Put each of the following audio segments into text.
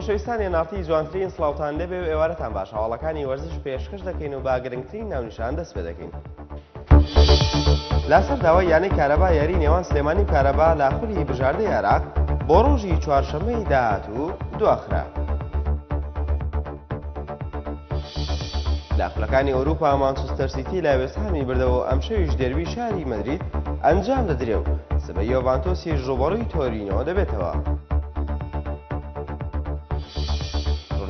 خۆشەویستانی نارتی جوانترین سڵاوتان لێبێ و ئێوارەتان باش هەواڵەکانی وەرزش پێشکەش دەکەین و با گرنگترین ناونیشان دەست پێ دەکەین. لەسەر داوای یانەی کارەبا یاری نێوان سلێمانی و کارەبا لە خولی بژاردەی عێراق بۆ ڕۆژی چوارشەممەی داهاتوو دواخرا. لە خولەکانی ئەوروپا مانچستەر سیتی لە وێستهامی بردەوە ئەم شەویش دێربی شاری مەدرید ئەنجام دەدرێ و سبەی یۆڤانتۆسی ژوبەڕووی تۆرینۆ دەبێتەوە.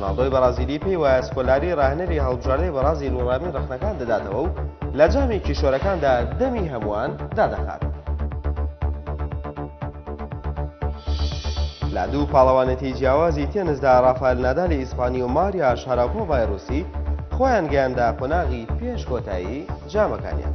رۆناڵدۆی بەرازیلی پێی وایە سکۆلاری ڕاهێنەری هەڵبژاردەی بەرازیل وەڵامی ڕەخنەکان دەداتەوە و لە جامی کیشۆرەکاندا دەمی هەمووان دادەخات. لە دوو پاڵەوانێتی جیاوازی تێنسدا ڕافایل نادالی ئیسپانی و ماریا شاراپۆڤای ڕووسی خۆیان گەیاندا قۆناغی پێش کۆتایی جامەکانیان.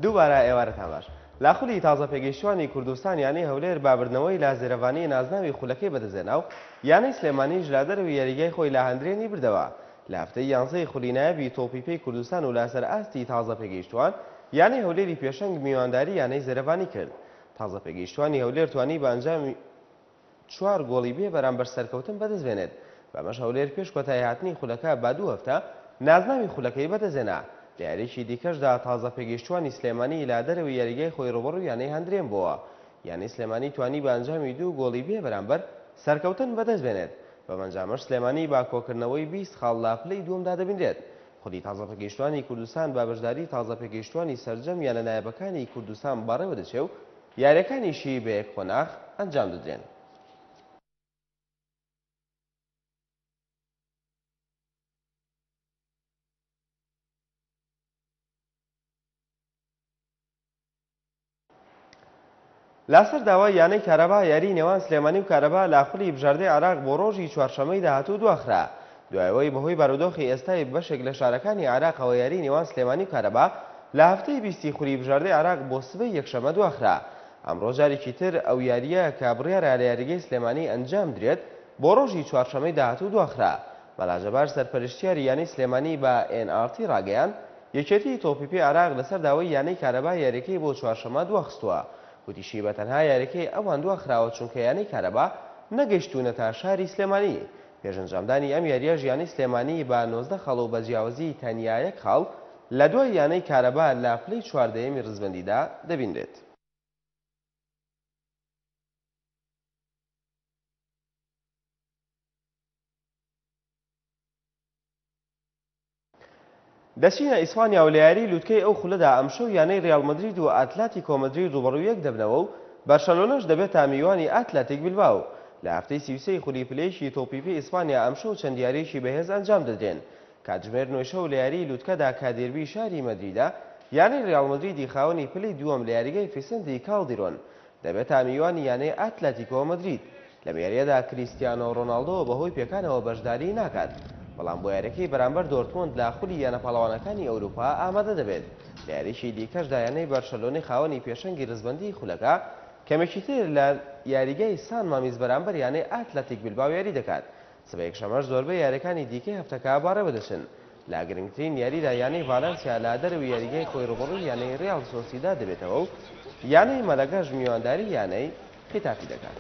دووبارە ئێوارەتان باش. لە خولی تازە پێگەیشتوانی کوردستان یانەی هەولێر بابردنەوەی لا زێرەڤانی نازناوی خولەکەی بەدەزێنا و یانەی سلێمانیش لە دەرەوەی یاریگای خۆی لە هەندرێنی بردەوە. لە هەفتەی یانزەی خولی نایەبی تۆپیپەی کوردستان و لەسەر ئاستی تازە پێگەیشتوان یانەی هەولێری پێشەنگ میوانداری یانەی زێرەڤانی کرد. تازە پێگەیشتوانی هەولێر توانی بە ئەنجامی 4 گۆڵی بێ بەرامبەر سەرکەوتن بەدەستێنێت. بەمەش هەولێر پێش کۆتایی هاتنی خولەکە با 2 هەفتە نازناوی خولەکەی بەدەزێنا. لە یاریشی دیکەشدا تازە پێگەیشتوانی سلێمانی لە دەرەوەی یاریگای خۆی ڕوبەڕوو یانەی هەندرێن بووە. یانەی سلێمانی توانی بە ئەنجامی 2 گۆڵی بێ بەرامبەر سەرکەوتن بەدەستبێنێت. بەمەنجامەش سلێمانی با کۆکردنەوەی 20 خاڵ لا پلەی دووەمدا دەبینرێت. خودی تازە پێگەیشتوانی کوردستان با بەشداری تازە پێگەیشتوانی سەرجەم یانە نایەبەکانی کوردستان بەڕێوە دەچێ و یاریەکانیشی بە یەک قۆناغ ئەنجام دەدرێن. لەسەر داوای یانەی کارەبا یاری نێوان سلێمانی و کارەبا لە خولی بژاردەی عێراق بۆ ڕۆژی چوارشەممەی داهاتوو دواخرا. دوایەوەی بەهۆی بارودۆخی ئێستای بەشێک لە شارەکانی عێراقەوە یاری نێوان سلێمانی و کارەبا لە هەفتەی 20 خولی بژاردەی عێراق بۆ سبەی یەکشەممە دواخرا. ئەمڕۆ جارێکی تر ئەو یاریە کە بڕیارە لە یاریگەی سلێمانی ئەنجام درێت بۆ ڕۆژی چوارشەممەی داهاتوو دواخرا. مەلاجەبار سەرپەرشتیاری یانەی سلێمانی بە NRT ڕاگەیان یەکێتی تۆپیپی عێراق لەسەر داوای یانەی کارەبا یاریەکەی بۆ چوارشەممە دواخستووە. وتیشی بە تەنها یاریەکەی ئەوان دواخراوە چونکە یانەی کارەبا نەگەیشتوونەتە شاری سلێمانی. پێشنجامدانی ئەم یاریە ژیانی سلێمانی بە 19 خەڵ و بە جیاوازی تەنیا یەک خاڵ لە دوای یانەی کارەبا لە پلەی 14ەمی ڕزبەندیدا دەبینرێت. دەچینە ئیسپانیا و لە یاری لووتکەی ئەو خولەدا ئەمشەو یانەی ڕیال مەدرید و ئەتلتیکۆ مەدرید ڕوبەڕوو یەک دەبنەوە و بەرشەلۆنەش دەبێت تا میوانی ئەتلتیک بیلباو. لە هەفتەی 33 خولی پلەیەکی تۆپیپی ئیسپانیا ئەمشەو چەند یاریەکی بەهێز ئەنجام دەدرێن. کاتژمێر 9 شەو لە یاری لووتکەدا کە دێربی شاری مەدریدە یانەی ڕیال مەدریدی خاوەنی پلەی دووەم لە یاریگای فیسنتی کاڵدیرۆن دەبێت تا میوانی یانەی ئەتلتیکۆ مەدرید. لە یاریەدا کریستیانۆ ڕۆناڵدۆ بەهۆی پێکانەوە بەشداری ناکات. بەڵام بۆ یاریەکەی بەرامبەر دۆرتموند لە خولی یانە پاڵەوانەکانی ئەوروپا ئامادە دەبێت. لە یاریشی دیکەشدا یانەی بەرشەلۆنەی خاوەنی پێشەنگی ڕزبەندی خولەکە کەمێکی تر لە یاریگای سان مامیز بەرامبەر یانەی ئەتلتیک بیلباو یاری دەکات. سبەی یەکشەممەش زۆربەی یاریەکانی دیکەی هەفتەکە بەڕێوە دەچن. لا گرنگترین یاریدا یانەی ڤالەنسیا لە دەرەوەی یاریگای خۆی ڕوبەڕووی یانەی ڕیال سۆسیدا دەبێتەوە و یانەی مەلەگەش میوانداری یانەی خێتافی دەکات.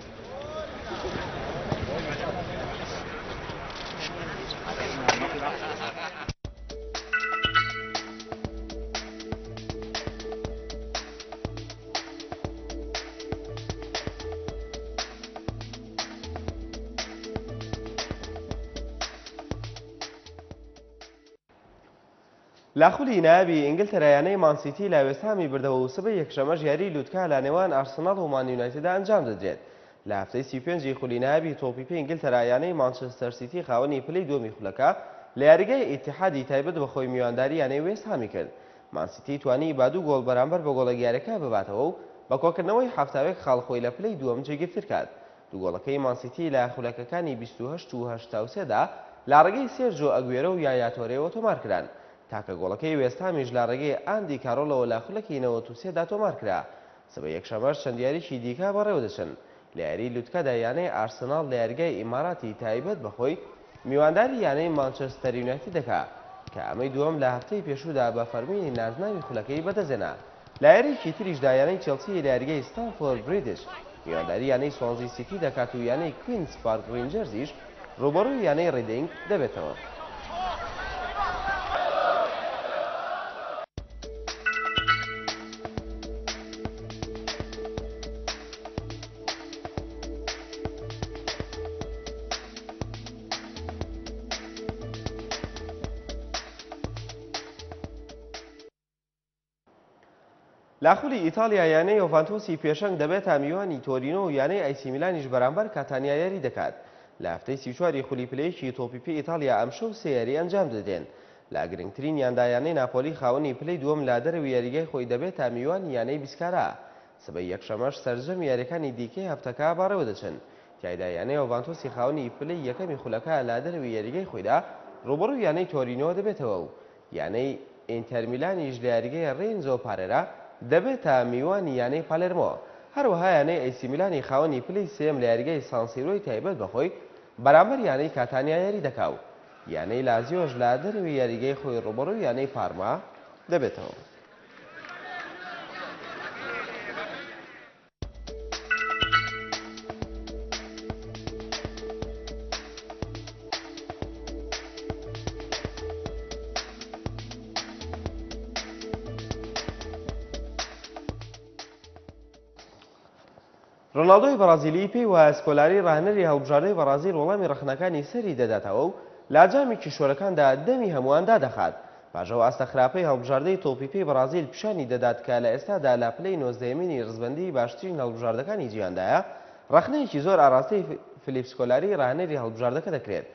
لە خولی نایەبی ئینگلتەرا یانەی مانسیتی لە وێستهامی بردەوە و سبەی یەکشەممەش یاری لووتکە لە نێوان ئارسناڵ و مان یونایتددا ئەنجام دەدرێت. لە هەفتەی 35 خولی نایەبی تۆپیپی ئینگلتەرا یانەی مانچستەر سیتی خاوەنی پلەی دووەمی خولەکە لە یاریگای ئیتیحادی تایبەت بە خۆی میوانداری یانەی وێستهامی کرد. مانسیتی توانی با 2 گۆڵ بەرامبەر بە گۆڵەگیارەکە بباتەوە و بە کۆکردنەوەی هەفتاوێک خاڵ خۆی لە پلەی دووەم جێگیرتر کات. دوو گۆڵەکەی مانسیتی لە خولەکەکانی 28 و 83دا لە ڕێگەی سێرجۆ ئەگوێرە و یایا تۆرێەوە تۆمار کران. تاکە گۆڵەکەی وێستهامیش لە ڕێگەی ئاندی کارۆلەوە لە خولەکی 93دا تۆمار کرا. سبەی یەکشەممەش چەند یاریشی دیکە بەڕێوە دەچن. لە یاری لووتکەدا یانەی ئارسناڵ لە یاریگای ئیماراتی تایبەت بەخۆی میوانداری یانەی مانچستەر یونایتد دەکات کە ئەمەی دووەم لە هەفتەی پێشوودا بە فەرمینی نازناوی خولەکەی بەدەزێنا. لە یاریکی تریشدا یانەی چێلسی لە یاریگای ستانفۆرد بریدش میوانداری یانەی سوانزی سیتی دەکات و یانەی کوینز پارک ڕینجەرزیش ڕوبەڕووی یانەی ڕیدینگ دەبێتەوە. لاخولی ئیتالیا یانەی یۆڤانتۆسی پێشەنگ دەبێت تا میوانی تۆرینۆ و یانەی ئایسی میلانیش بەرامبەر کاتانیا یاری دەکات. لە هەفتەی 34 خولی پلەیەکی تۆپیپی ئیتالیا ئەمشەو سێ یاری ئەنجام دەدێن. لا گرنگترین یاندا یانەی ناپۆلی خاوەنی پلەی دووەم لا دەرەوی یاریگای خۆی دەبێت تا میوانی یانەی بیسکارا. سبەی یەکشەمەش سەرجەم یاریەکانی دیکەی هەفتەکە بەڕێوە دەچن. تیایدا یانەی یۆڤانتۆسی خاوەنی پلەی یەکەمی خولەکە لا دەرەوی یاریگای خۆیدا ڕوبەڕووی یانەی تۆرینۆ دەبێتەوە و یانەی ئینتەر میلانیش لە یاریگای ڕێنزۆ پارێرا دەبێت تا میوانی یانەی پالێرمۆ. هەروەها یانەی ئەیسی میلانی خاوەنی پلەی سێم لە یاریگای سانسیرۆی تایبەت بەخۆی بەرامبەر یانەی کاتانیا یاری دەکاو. یانەی لازیۆش لە دەرەوی یاریگای خۆی ڕوبەڕووی یانەی پارما دەبێتەوە. ڕۆناڵدۆی بەرازیلی پێی وایە سکۆلاری ڕاهێنەری هەڵبژاردەی بەرازیل وەڵامی ڕەخنەکانی سەری دەداتەوە و لاجامی کیشۆرەکاندا دەمی هەموواندا دەخات. پاژەوە ئاستە خراپەی هەڵبژاردەی تۆپیپی بەرازیل پیشانی دەدات کە لە ئێستادا لا پلەی 19مینی ڕزبەندی باشترین هەڵبژاردەکانی جیهاندایە ڕەخنەیەکی زۆر ئاراستەی فلیپ سکۆلاری ڕاهێنەری هەڵبژاردەکە دەکرێت.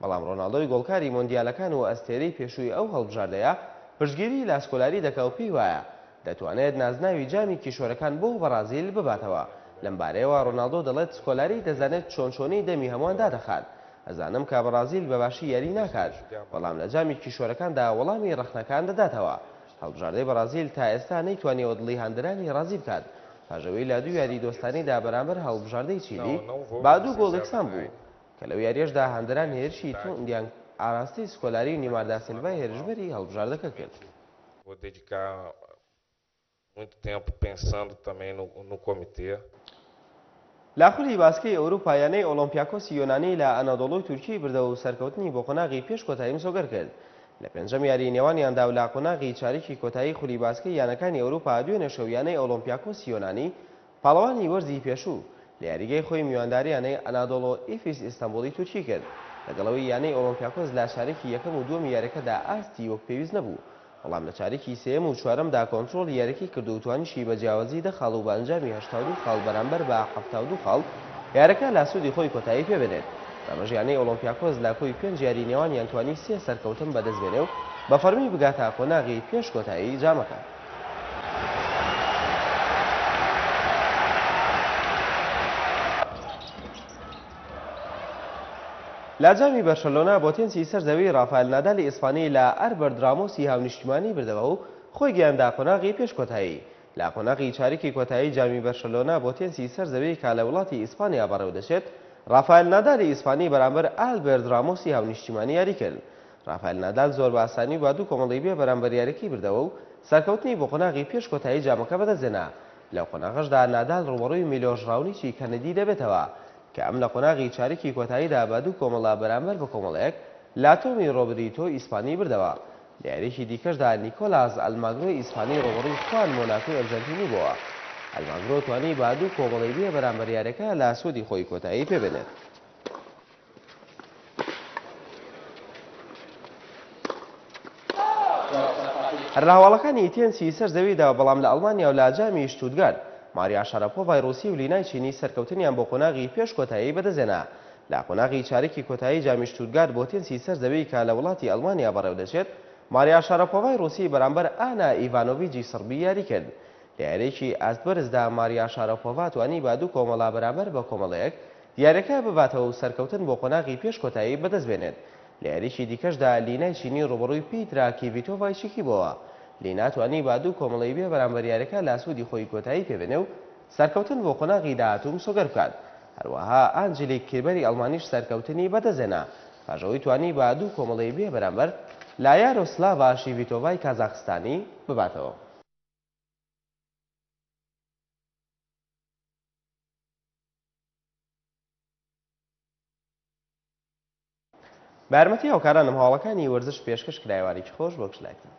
بەڵام ڕۆناڵدۆی گۆڵکاری مۆندیالەکان و ئەستێرەی پێشووی ئەو هەڵبژاردەیە پشتگیری لا سکۆلاری دەکا و پێی وایە دەتوانێت نازناوی جامی کیشۆرەکان بۆ بەرازیل بباتەوە. لەم بارەیەوە ڕۆناڵدۆ دەڵێت سکۆلاری دەزانێت چۆنچۆنی دەمی هەموواندا دەخات. ئەزانم کە بەرازیل بەباشی یاری ناکات، بەڵام لە جامی کیشۆرەکاندا وەڵامی ڕەخنەکان دەداتەوە. هەڵبژاردەی بەرازیل تا ئێستا نەیتوانێت دڵی هەندرانی ڕازی بکات. پاژەوەی لە دوو یاری دۆستانیدا بەرامبەر هەڵبژاردەی چیلی با دوو گۆڵ یەکسان بوو کە لەو یاریەشدا هەندران هێرشی توندیان ئاراستی سکۆلاری و نیمار دا سیلڤای هێرشبەری هەڵبژاردەکە کرد. muito tempo pensando também no comitê. لاخولی باسکەی ئەوروپا یانەی ئۆلۆمپیاکۆسی یۆنانی لە ئەنادۆڵۆی تورکی بردەوە و سەرکەوتنی بۆ قۆناغی پێش کۆتایی مسۆگەر کرد. لە پێنجەم یاری نێوانیاندا و لا قۆناغی چارێکی کۆتایی خولی باسکەی یانەکانی ئەوروپا دوێنێ شەو یانەی ئۆلۆمپیاکۆسی یۆنانی پاڵەوانی وەرزی پێشوو لە یاریگەی خۆی میوانداری یانەی ئەنادۆڵۆ ئیفیس ئیستانبوڵی تورکی کرد. لەگەڵەوەی یانەی ئۆلۆمپیاکۆس لا چارێکی یەکەم و دووەمی یاریەکەدا ئاستی وەک پێویست نەبوو. بەڵام لە چارێکی سێم و چوارەمدا کۆنتڕۆڵ یاریەکەی کرد و توانیشی بەجیاوازی 10 خاڵ و بە ئەنجامی 82 خاڵ بەرامبەر بە 72 خاڵ یارەکە لا سوودی خۆی کۆتایی پێبێنێت. ئەمەش یانەی ئۆلۆمپیاکۆس لا کۆی پێنج یاری نێوانیان توانی سێ سەرکەوتن بەدەستبێنێ و بە فەرمی بگاتە قۆناغی پێش کۆتایی جامەکە. لاجامی بەرشەلۆنا بۆتێنسی سەرزەوی ڕافایل نادالی ئیسپانی لە ئەربەرد رامۆسی هاونیشتیمانی بردەوە و خۆی گەیاندا قۆناغی پێش کۆتایی. لا قۆناغی چارێکی کۆتایی جامی بەرشەلۆنا بۆتێنسی سەرزەوی کا لە وڵاتی ئیسپانیا بەڕێوە دەچێت ڕافایل نادالی ئیسپانی بەرامبەر ئالبێرد رامۆسی هاونیشتیمانی یاری کرد. ڕافایل نادال زۆر بە ئاسانی با دوو کۆمەڵی بێ بەرامبەر یاریەکەی بردەوە و سەرکەوتنی بۆ قۆناغی پێش کۆتایی جامەکە بەدەستهێنا. لەو قۆناغەشدا نادال ڕوبەڕووی میلۆش ڕاونیچی کەنەدی دەبێتەوە کە ئەم لە قۆناغی چارێکی کۆتاییدا بە دوو کۆمەڵە بەرامبەر بە کۆمەڵەیەک لاتۆمی ڕۆبریتۆ ئیسپانی بردەوە. لە یاریەکی دیکەشدا نیکۆلاس ئەلماگرۆی ئیسپانی ڕوبەڕووی خوان مۆناکۆی ئەرجەنتینی بووە. ئەلماگرۆ توانی با دوو کۆمەڵی بێ بەرامبەر یاریەکە لا سوودی خۆی کۆتایی پێبێنێت. هەرلاوەڵەکانی تێنسی سەرزەویدا بەڵام لە ئەڵمانیا و لا جامی شتوتگارت ماریا شارەپۆڤای ڕووسی و لینای چینی سەرکەوتنیان بۆ قۆناغی پێش کۆتایی بەدەستهێنا. لا قۆناغی چارێکی کۆتایی جامی شتوتگارت بۆ تێنسی سەرزەوی کە لە وڵاتی ئەڵمانیا بەڕێوە دەچێت ماریا شارەپۆڤای ڕووسی بەرامبەر ئانا ئیڤانۆڤیچی سربی یاری کرد. لە یاریەکی ئاستبەرزدا ماریا شارەپۆڤا توانی با دوو کۆمەڵە بەرامبەر بە کۆمەڵەیەک یاریەکە بباتەوە و سەرکەوتن بۆ قۆناغی پێش کۆتایی بەدەستبێنێت. لە یاریەکی دیکەشدا لینای چینی ڕوبەڕووی پیترا کیڤیتۆڤای چێکی بووە. لینا توانی با دوو کۆمەڵی بێ بەرامبەر یاریەکە لا سوودی خۆی کۆتایی پێبێنێ و سەرکەوتن بۆ قۆناغی داهاتوو مسۆگەر بکات. هەروەها ئانجلیک کیربەری ئەڵمانیش سەرکەوتنی بەدەستهێنا پاژەوەی توانی با دوو کۆمەڵی بێ بەرامبەر لا یارۆسلاڤا شیڤیتۆڤای کازاخستانی بباتەوە. بە یارمەتی هاوکارانم هاوڵەکانی وەرزش پێشکەش کرایوارێکی خۆش بۆ گشتلاکتن.